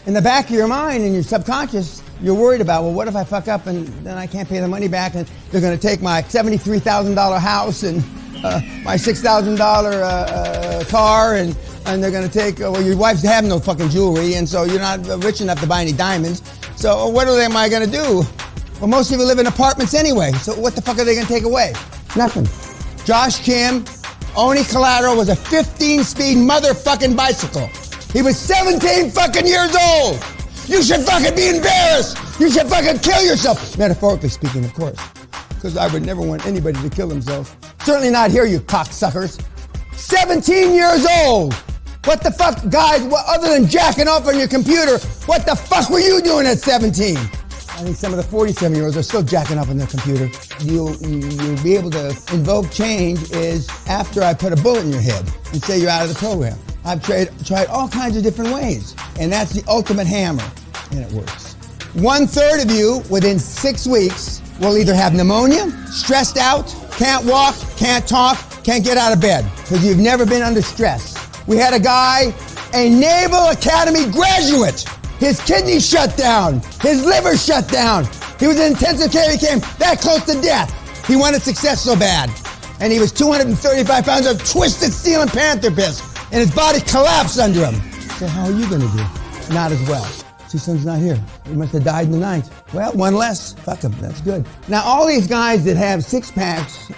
In the back of your mind, in your subconscious, you're worried about, well, what if I fuck up and then I can't pay the money back and they're going to take my $73,000 house and my $6,000 car and they're going to take, well, your wife's have no fucking jewelry and so you're not rich enough to buy any diamonds. So what am I going to do? Well, most people live in apartments anyway, so what the fuck are they going to take away? Nothing. Josh Kim, only collateral was a 15-speed motherfucking bicycle. He was 17 fucking years old. You should fucking be embarrassed. You should fucking kill yourself. Metaphorically speaking, of course, because I would never want anybody to kill themselves. Certainly not here, you cocksuckers. 17 years old. What the fuck, guys, other than jacking off on your computer, what the fuck were you doing at 17? I think some of the 47-year-olds are still jacking up on their computer. You'll be able to invoke change is after I put a bullet in your head and say you're out of the program. I've tried all kinds of different ways, and that's the ultimate hammer, and it works. 1/3 of you within 6 weeks will either have pneumonia, stressed out, can't walk, can't talk, can't get out of bed because you've never been under stress. We had a guy, a Naval Academy graduate. His kidneys shut down. His liver shut down. He was in intensive care. He came that close to death. He wanted success so bad. And he was 235 pounds of twisted steel and panther piss. And his body collapsed under him. So how are you going to do? Not as well. Son's not here. He must have died in the night. Well, one less. Fuck him. That's good. Now, all these guys that have six-packs,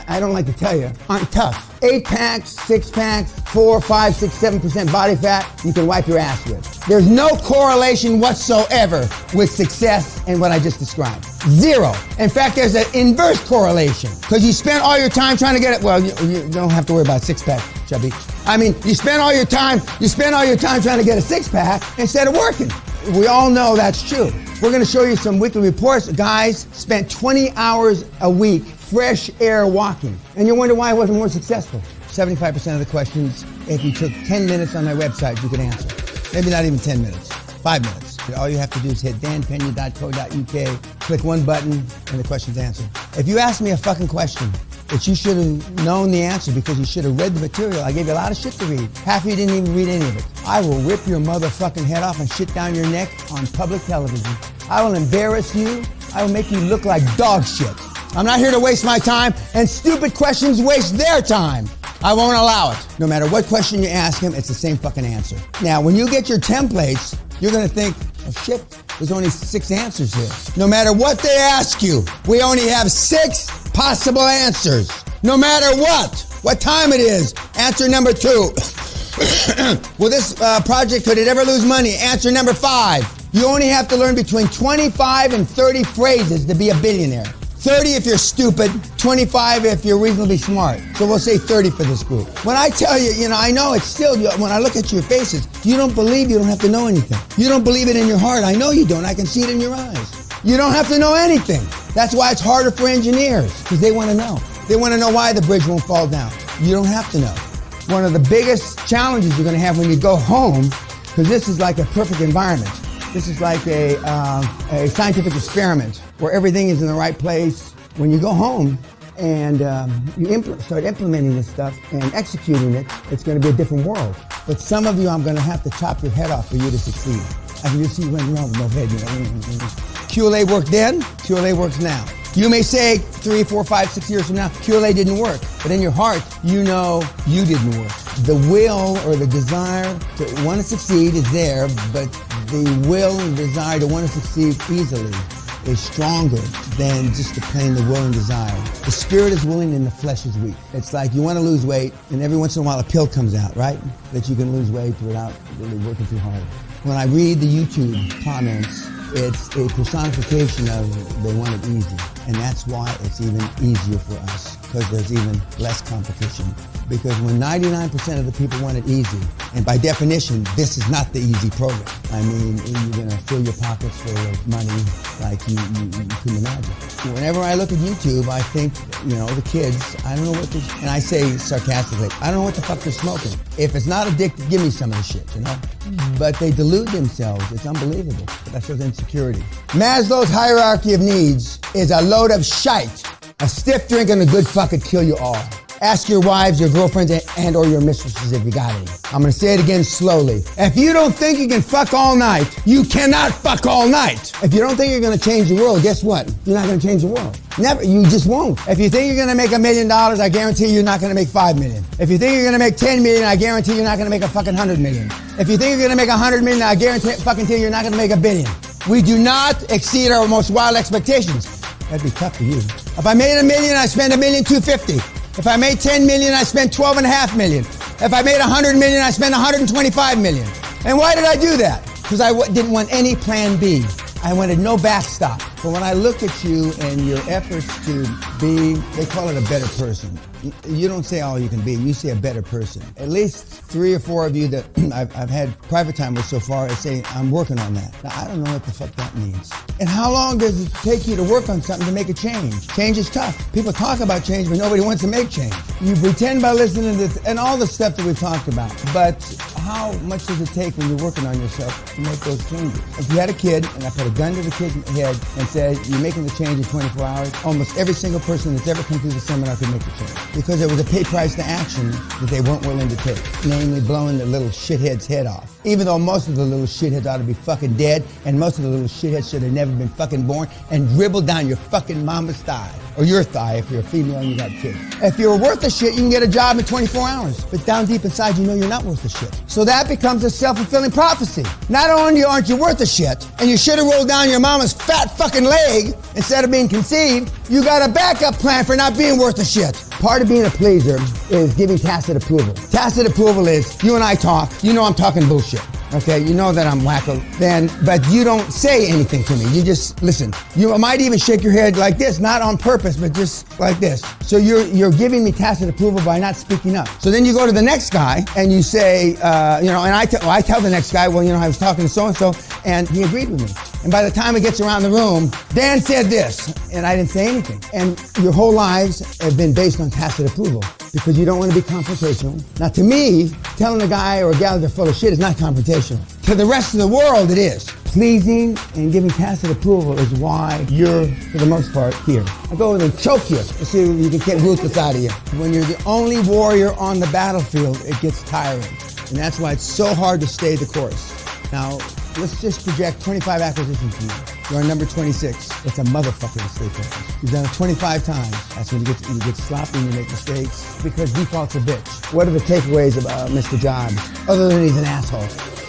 I don't like to tell you, aren't tough. 8-packs, 6-packs, 4, 5, 6, 7% body fat, you can wipe your ass with. There's no correlation whatsoever with success and what I just described. Zero. In fact, there's an inverse correlation because you spend all your time trying to get it. Well, you don't have to worry about six-pack, chubby. I mean, you spend all your time trying to get a six-pack instead of working. We all know that's true. We're going to show you some weekly reports. Guys spent 20 hours a week fresh air walking. And you wonder why I wasn't more successful. 75% of the questions, if you took 10 minutes on my website, you could answer. Maybe not even 10 minutes, 5 minutes. All you have to do is hit danpena.co.uk, click one button, and the question's answered. If you ask me a fucking question that you should have known the answer because you should have read the material, I gave you a lot of shit to read. Half of you didn't even read any of it. I will rip your motherfucking head off and shit down your neck on public television. I will embarrass you. I will make you look like dog shit. I'm not here to waste my time, and stupid questions waste their time. I won't allow it. No matter what question you ask him, it's the same fucking answer. Now, when you get your templates, you're gonna think, oh shit, there's only 6 answers here. No matter what they ask you, we only have 6 possible answers. No matter what time it is. Answer number 2. Will this project, could it ever lose money? Answer number 5. You only have to learn between 25 and 30 phrases to be a billionaire. 30 if you're stupid, 25 if you're reasonably smart. So we'll say 30 for this group. When I tell you, I know it's still, when I look at your faces, you don't believe you don't have to know anything. You don't believe it in your heart. I know you don't. I can see it in your eyes. You don't have to know anything. That's why it's harder for engineers, because they want to know. They want to know why the bridge won't fall down. You don't have to know. One of the biggest challenges you're going to have when you go home, because this is like a perfect environment. This is like a scientific experiment where everything is in the right place. When you go home and you start implementing this stuff and executing it, it's going to be a different world. But some of you, I'm going to have to chop your head off for you to succeed. I can just see you running around with no head. QLA worked then, QLA works now. You may say 3, 4, 5, 6 years from now, QLA didn't work. But in your heart, you know you didn't work. The will or the desire to want to succeed is there, but the will and desire to want to succeed easily is stronger than just the plain the will and desire. The spirit is willing and the flesh is weak. It's like you want to lose weight and every once in a while a pill comes out, right? That you can lose weight without really working too hard. When I read the YouTube comments, it's a personification of they want it easy. And that's why it's even easier for us, because there's even less competition. Because when 99% of the people want it easy, and by definition, this is not the easy program. I mean, you're going to fill your pockets full of money like you couldn't imagine. Whenever I look at YouTube, I think, the kids, I don't know what they're, and I say sarcastically, I don't know what the fuck they're smoking. If it's not addictive, give me some of the shit, But they delude themselves. It's unbelievable. But that shows insecurity. Maslow's hierarchy of needs is a load of shite. A stiff drink and a good fuck could kill you all. Ask your wives, your girlfriends, and or your mistresses if you got any. I'm gonna say it again slowly. If you don't think you can fuck all night, you cannot fuck all night. If you don't think you're gonna change the world, guess what? You're not gonna change the world. Never, you just won't. If you think you're gonna make $1 million, I guarantee you're not gonna make 5 million. If you think you're gonna make 10 million, I guarantee you're not gonna make a fucking 100 million. If you think you're gonna make 100 million, I guarantee fucking you're not gonna make $1 billion. We do not exceed our most wild expectations. That'd be tough for you. If I made $1 million, I spend $1,250,000. If I made 10 million, I spent 12.5 million. If I made 100 million, I spent 125 million. And why did I do that? Because I didn't want any plan B. I wanted no backstop. But when I look at you and your efforts to be, they call it a better person. You don't say all you can be, you say a better person. At least 3 or 4 of you that I've had private time with so far say, I'm working on that. Now, I don't know what the fuck that means. And how long does it take you to work on something to make a change? Change is tough. People talk about change, but nobody wants to make change. You pretend by listening to this and all the stuff that we've talked about. But how much does it take when you're working on yourself to make those changes? If you had a kid and I put a gun to the kid's head and said, you're making the change in 24 hours, almost every single person that's ever come through the seminar could make the change. Because there was a pay price to action that they weren't willing to take, namely blowing the little shithead's head off. Even though most of the little shitheads ought to be fucking dead, and most of the little shitheads should have never been fucking born, and dribbled down your fucking mama's thigh. Or your thigh if you're a female and you got kids. If you're worth a shit, you can get a job in 24 hours. But down deep inside, you know you're not worth a shit. So that becomes a self-fulfilling prophecy. Not only aren't you worth a shit, and you should have rolled down your mama's fat fucking leg instead of being conceived, you got a backup plan for not being worth a shit. Part of being a pleaser is giving tacit approval. Tacit approval is, you and I talk, you know I'm talking bullshit. Okay, you know that I'm wacko, but you don't say anything to me. You just listen. You might even shake your head like this, not on purpose, but just like this. So you're giving me tacit approval by not speaking up. So then you go to the next guy and you say, and I tell the next guy, well, I was talking to so-and-so, and he agreed with me. And by the time it gets around the room, Dan said this, and I didn't say anything. And your whole lives have been based on tacit approval because you don't want to be confrontational. Now, to me, telling a guy or a gal they're full of shit is not confrontational. To the rest of the world, it is. Pleasing and giving tacit approval is why you're, for the most part, here. I go in and choke you to see if you can get ruthless out of you. When you're the only warrior on the battlefield, it gets tiring. And that's why it's so hard to stay the course. Now, let's just project 25 acquisitions for you. You're on number 26. It's a motherfucker to stay focused. You've done it 25 times. That's when you get sloppy and you make mistakes because default's a bitch. What are the takeaways about Mr. Jobs? Other than he's an asshole.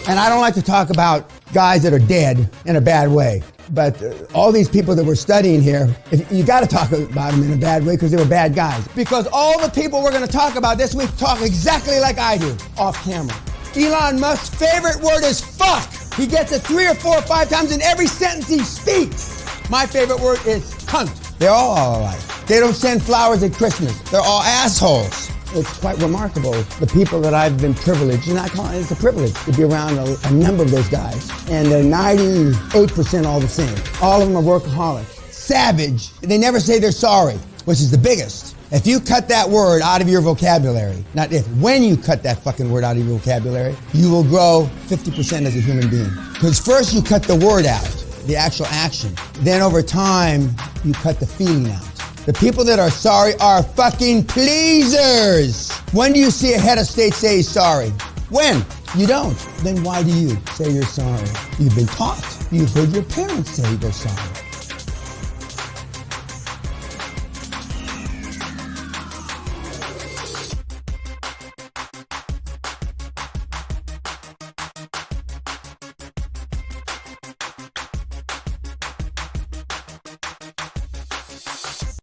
And I don't like to talk about guys that are dead in a bad way. But all these people that we're studying here, you got to talk about them in a bad way because they were bad guys. Because all the people we're going to talk about this week talk exactly like I do, off camera. Elon Musk's favorite word is fuck. He gets it 3 or 4 or 5 times in every sentence he speaks. My favorite word is cunt. They're all alike. They don't send flowers at Christmas. They're all assholes. It's quite remarkable, the people that I've been privileged, and I call it, it's a privilege to be around a number of those guys. And they're 98% all the same. All of them are workaholics. Savage. They never say they're sorry, which is the biggest. If you cut that word out of your vocabulary, not if, when you cut that fucking word out of your vocabulary, you will grow 50% as a human being. Because first you cut the word out, the actual action. Then over time, you cut the feeling out. The people that are sorry are fucking pleasers. When do you see a head of state say he's sorry? When? You don't. Then why do you say you're sorry? You've been taught. You've heard your parents say they're sorry.